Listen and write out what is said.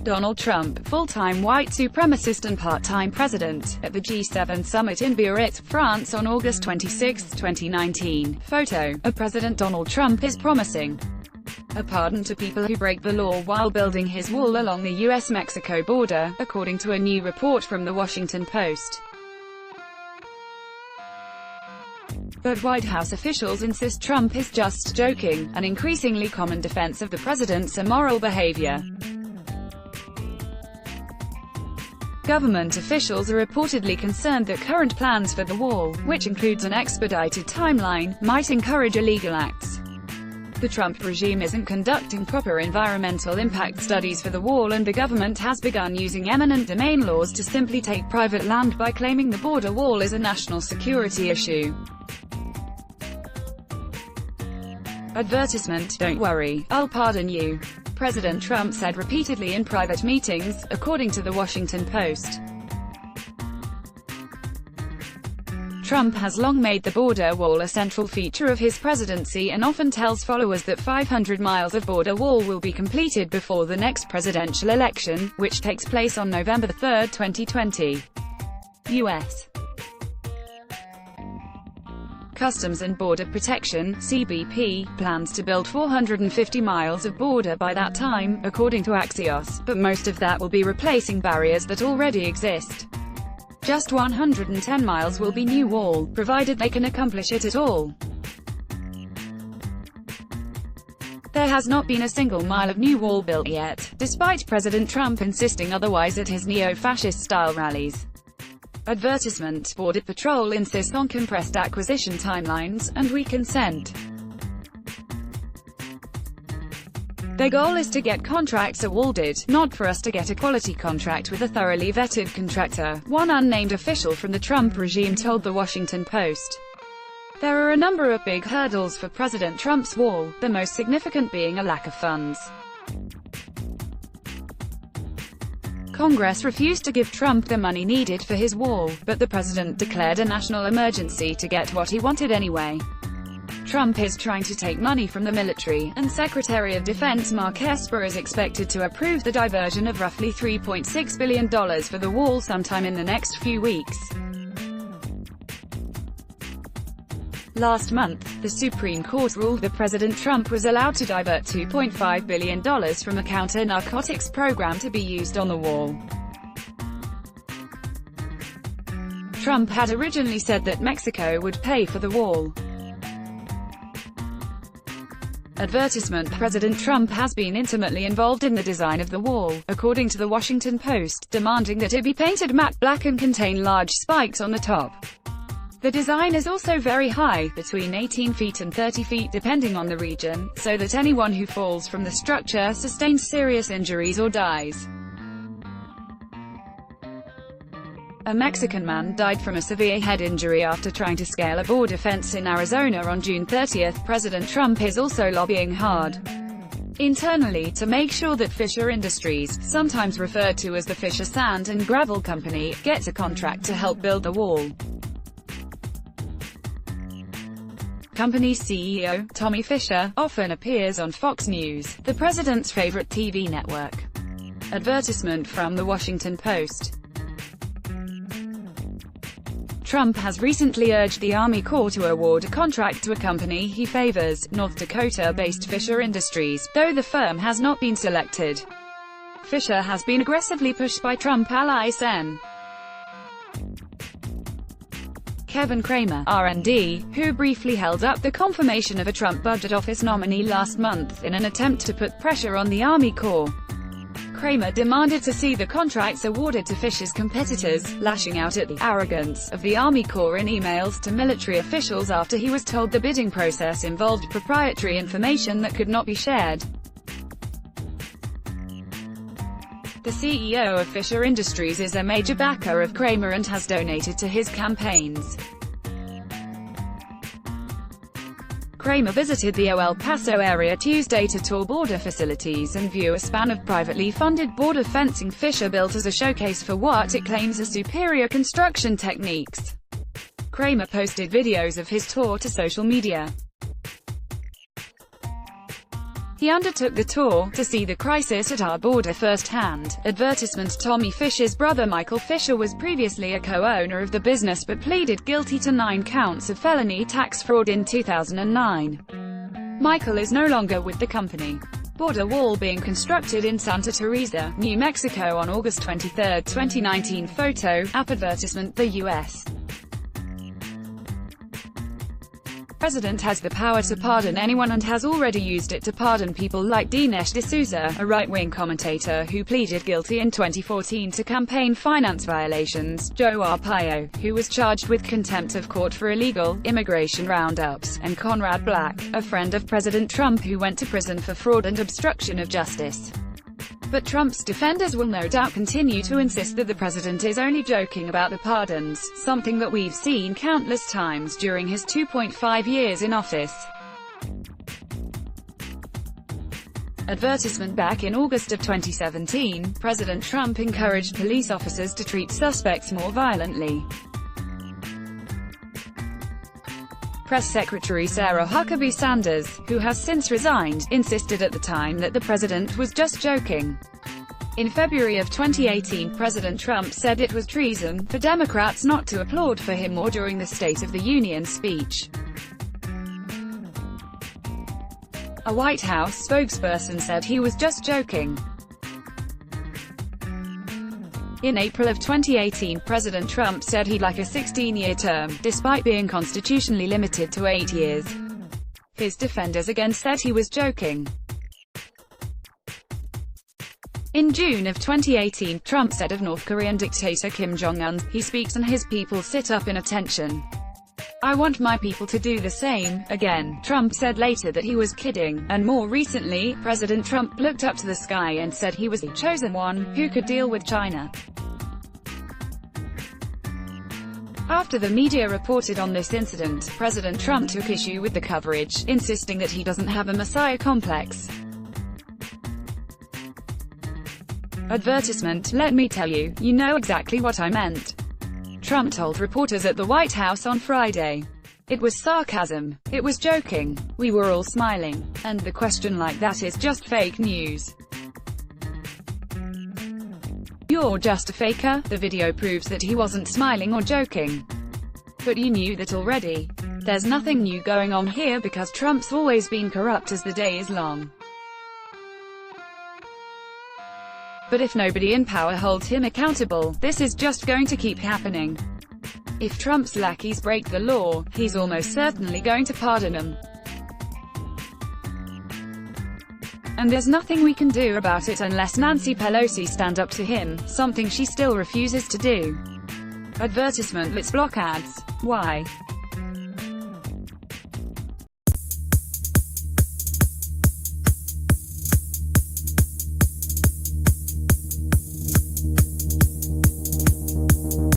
Donald Trump, full-time white supremacist and part-time president, at the G7 summit in Biarritz, France on August 26, 2019. Photo. President Donald Trump is promising a pardon to people who break the law while building his wall along the US-Mexico border, according to a new report from The Washington Post. But White House officials insist Trump is just joking, an increasingly common defense of the president's immoral behavior. Government officials are reportedly concerned that current plans for the wall, which includes an expedited timeline, might encourage illegal acts. The Trump regime isn't conducting proper environmental impact studies for the wall, and the government has begun using eminent domain laws to simply take private land by claiming the border wall is a national security issue. Advertisement. Don't worry, I'll pardon you, President Trump said repeatedly in private meetings, according to The Washington Post. Trump has long made the border wall a central feature of his presidency and often tells followers that 500 miles of border wall will be completed before the next presidential election, which takes place on November 3, 2020. U.S. Customs and Border Protection (CBP) plans to build 450 miles of border by that time, according to Axios, but most of that will be replacing barriers that already exist. Just 110 miles will be new wall, provided they can accomplish it at all. There has not been a single mile of new wall built yet, despite President Trump insisting otherwise at his neo-fascist-style rallies. Advertisement. Border Patrol insists on compressed acquisition timelines, and we consent. Their goal is to get contracts awarded, not for us to get a quality contract with a thoroughly vetted contractor, one unnamed official from the Trump regime told The Washington Post. There are a number of big hurdles for President Trump's wall, the most significant being a lack of funds. Congress refused to give Trump the money needed for his wall, but the president declared a national emergency to get what he wanted anyway. Trump is trying to take money from the military, and Secretary of Defense Mark Esper is expected to approve the diversion of roughly $3.6 billion for the wall sometime in the next few weeks. Last month, the Supreme Court ruled that President Trump was allowed to divert $2.5 billion from a counter-narcotics program to be used on the wall. Trump had originally said that Mexico would pay for the wall. Advertisement. President Trump has been intimately involved in the design of the wall, according to The Washington Post, demanding that it be painted matte black and contain large spikes on the top. The design is also very high, between 18 feet and 30 feet depending on the region, so that anyone who falls from the structure sustains serious injuries or dies. A Mexican man died from a severe head injury after trying to scale a border fence in Arizona on June 30. President Trump is also lobbying hard internally to make sure that Fisher Industries, sometimes referred to as the Fisher Sand and Gravel Company, gets a contract to help build the wall. Company CEO, Tommy Fisher, often appears on Fox News, the president's favorite TV network. Advertisement from The Washington Post. Trump has recently urged the Army Corps to award a contract to a company he favors, North Dakota-based Fisher Industries, though the firm has not been selected. Fisher has been aggressively pushed by Trump ally Sen. Kevin Cramer, R&D, who briefly held up the confirmation of a Trump budget office nominee last month in an attempt to put pressure on the Army Corps. Cramer demanded to see the contracts awarded to Fisher's competitors, lashing out at the arrogance of the Army Corps in emails to military officials after he was told the bidding process involved proprietary information that could not be shared. The CEO of Fisher Industries is a major backer of Cramer and has donated to his campaigns. Cramer visited the El Paso area Tuesday to tour border facilities and view a span of privately funded border fencing Fisher built as a showcase for what it claims are superior construction techniques. Cramer posted videos of his tour to social media. He undertook the tour to see the crisis at our border firsthand. Advertisement. Tommy Fisher's brother Michael Fisher was previously a co-owner of the business but pleaded guilty to 9 counts of felony tax fraud in 2009. Michael is no longer with the company. Border wall being constructed in Santa Teresa, New Mexico on August 23, 2019. Photo, APPadvertisement. The U.S. President has the power to pardon anyone and has already used it to pardon people like Dinesh D'Souza, a right-wing commentator who pleaded guilty in 2014 to campaign finance violations, Joe Arpaio, who was charged with contempt of court for illegal immigration roundups, and Conrad Black, a friend of President Trump who went to prison for fraud and obstruction of justice. But Trump's defenders will no doubt continue to insist that the president is only joking about the pardons, something that we've seen countless times during his 2.5 years in office. Advertisement. Back in August of 2017, President Trump encouraged police officers to treat suspects more violently. Press Secretary Sarah Huckabee Sanders, who has since resigned, insisted at the time that the president was just joking. In February of 2018, President Trump said it was treason for Democrats not to applaud for him more during the State of the Union speech. A White House spokesperson said he was just joking. In April of 2018, President Trump said he'd like a 16-year term, despite being constitutionally limited to 8 years. His defenders again said he was joking. In June of 2018, Trump said of North Korean dictator Kim Jong-un, "He speaks and his people sit up in attention. I want my people to do the same." Again, Trump said later that he was kidding, and more recently, President Trump looked up to the sky and said he was the chosen one who could deal with China. After the media reported on this incident, President Trump took issue with the coverage, insisting that he doesn't have a messiah complex. Advertisement. Let me tell you, you know exactly what I meant. Trump told reporters at the White House on Friday. It was sarcasm. It was joking. We were all smiling. And the question like that is just fake news. You're just a faker. The video proves that he wasn't smiling or joking. But you knew that already. There's nothing new going on here because Trump's always been corrupt as the day is long. But if nobody in power holds him accountable, this is just going to keep happening. If Trump's lackeys break the law, he's almost certainly going to pardon them. And there's nothing we can do about it unless Nancy Pelosi stand up to him, something she still refuses to do. Advertisement. Let's block ads. Why?